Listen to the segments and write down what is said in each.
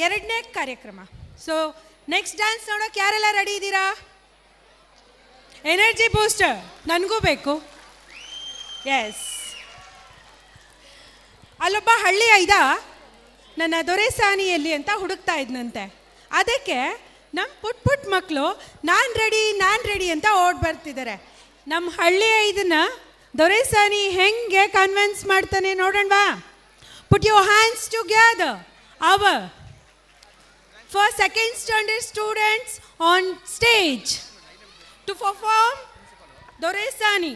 ಎರಡನೇ ಕಾರ್ಯಕ್ರಮ. So next dance ನೋಡೋಕೆ ಯಾರೆಲ್ಲ ರೆಡಿ ಇದ್ದೀರಾ? ಎನರ್ಜಿ ಬೂಸ್ಟರ್ ನನಗೂ ಬೇಕು. ಎಸ್, ಅಲ್ಲೊಬ್ಬ ಹಳ್ಳಿ ಐದ ನನ್ನ ದೊರೆಸಾನಿಯಲ್ಲಿ ಅಂತ ಹುಡುಕ್ತಾ ಇದ್ನಂತೆ. ಅದಕ್ಕೆ ನಮ್ಮ ಪುಟ್ ಮಕ್ಕಳು ನಾನು ರೆಡಿ ಅಂತ ಓಡ್ ಬರ್ತಿದ್ದಾರೆ. ನಮ್ಮ ಹಳ್ಳಿ ಐದನ್ನ ದೊರೆಸಾನಿ ಹೆಂಗೆ ಕನ್ವಿನ್ಸ್ ಮಾಡ್ತಾನೆ ನೋಡೋಣವಾ? Put your hands together. our first second standard students on stage to perform Doresani.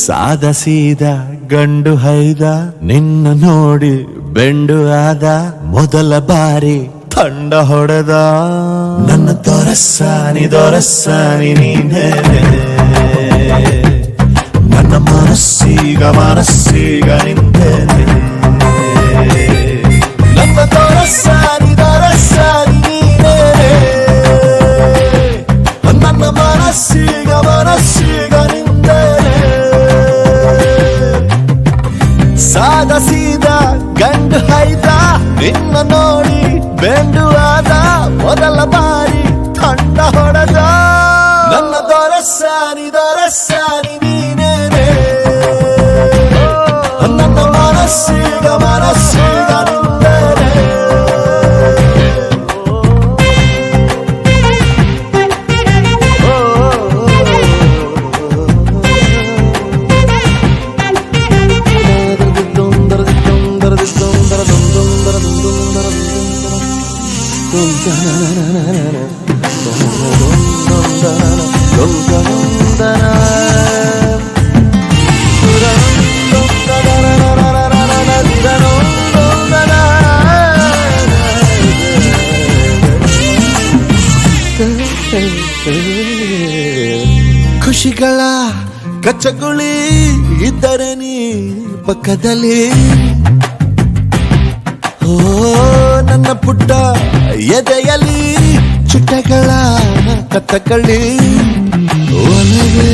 ಸಾದ ಸೀದ ಗಂಡು ಹೈದ ನಿನ್ನ ನೋಡಿ ಬೆಂಡು ಆದ ಮೊದಲ ಬಾರಿ ತಂಡ ಹೊಡೆದ ನನ್ನ ದೊರಸಾನಿ ನೀನೇ ನನ್ನ ಮನಸ್ಸೀಗ ನಿಂತೇನೆ ನನ್ನ ದೊರಸಾನಿ ನೀನೇ ನನ್ನ ಮನಸ್ಸೀಗ ನಿಂತೇನೆ ಸಾದ ಸೀದ ಗಂಡು ಹೈದ ನಿನ್ನ ನೋಡಿ ಬೆಂಡು ಆದ ಮೊದಲ ಬಾರಿ ತಂಡ ಹೊಡೆದ ನನ್ನ ದೊರಸಾನಿ ನೀನೇನೆ ನನ್ನ ಮನಸ್ಸೀಗ ನಿಂತೇನೆ ಖುಷಿಗಳ ಕಚ್ಚಗುಳಿ ಇದ್ದರೆ ನೀ ಪಕ್ಕದಲ್ಲಿ ಓ ನನ್ನ ಪುಟ್ಟ ಎದೆಯಲ್ಲಿ ಚುಟ್ಟಗಳ ಕತ್ತಕಳ್ಳಿ ಒಲವೇ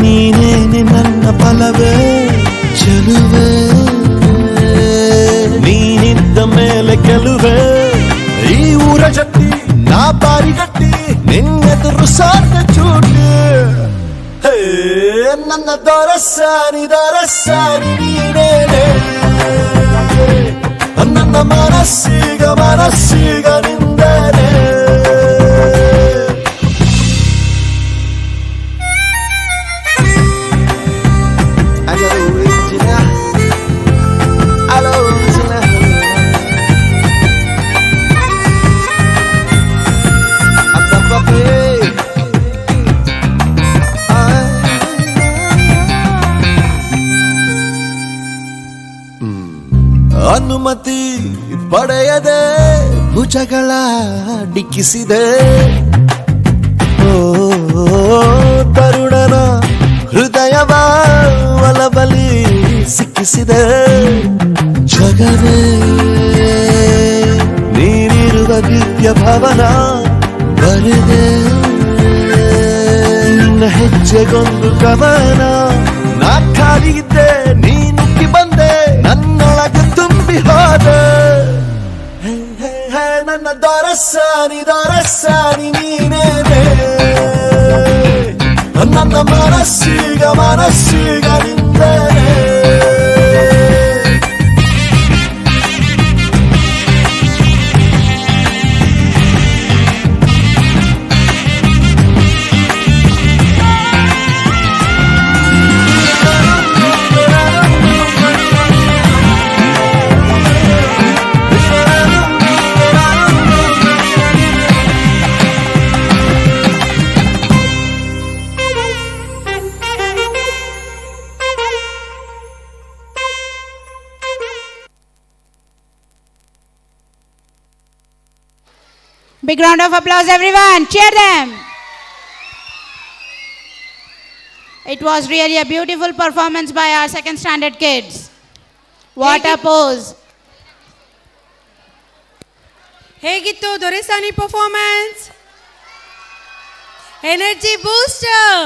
ನೀನೇನೆ ನನ್ನ ಫಲವೇ ಚೆಲುವೆ ನೀನಿದ್ದ ಮೇಲೆ ಗೆಲುವೆ ಈ ಊರ ಜಟ್ಟಿ ನಾ ಬಾರಿಗಟ್ಟಿ ನಿನ್ನೆದುರು ಸಾರ್ಥ ಚೂಟಿ ನನ್ನ ದೊರಸಾನಿ ನೀನೇನೆ ನನ್ನ ಮನಸ್ಸೀಗ ನಿಂದನೆ ಅನುಮತಿ ಪಡೆಯದೆ ಭುಜಗಳ ಡಿಕ್ಕಿಸಿದೆ ಓ ತರುಣನ ಹೃದಯವ ಒಲಬಲಿ ಸಿಕ್ಕಿಸಿದೆ ಜಗವೇ ನೀನಿರುವ ದಿವ್ಯ ಭವನ ಬರೆದೆ ನಿನ್ನ ಹೆಜ್ಜೆಗೊಂದು ಕವನ ನಾ ಖಾಲಿ ಇದ್ದೆ ನೀನುಕ್ಕಿ ಬಂದೆ ನನ್ನೊಳಗೆ ತುಂಬಿ ಹೋದೆ ನನ್ನ ದೊರಸಾನಿ ನೀನೇನೆ ನನ್ನ ಮನಸ್ಸೀಗ ನಿಂತೇನೆ Big round of applause everyone. Cheer them. It was really a beautiful performance by our second standard kids. What a pose. ಹೇಗಿತ್ತು ದೊರೆಸಾನಿ ಪರ್ಫಾರ್ಮೆನ್ಸ್? Energy booster.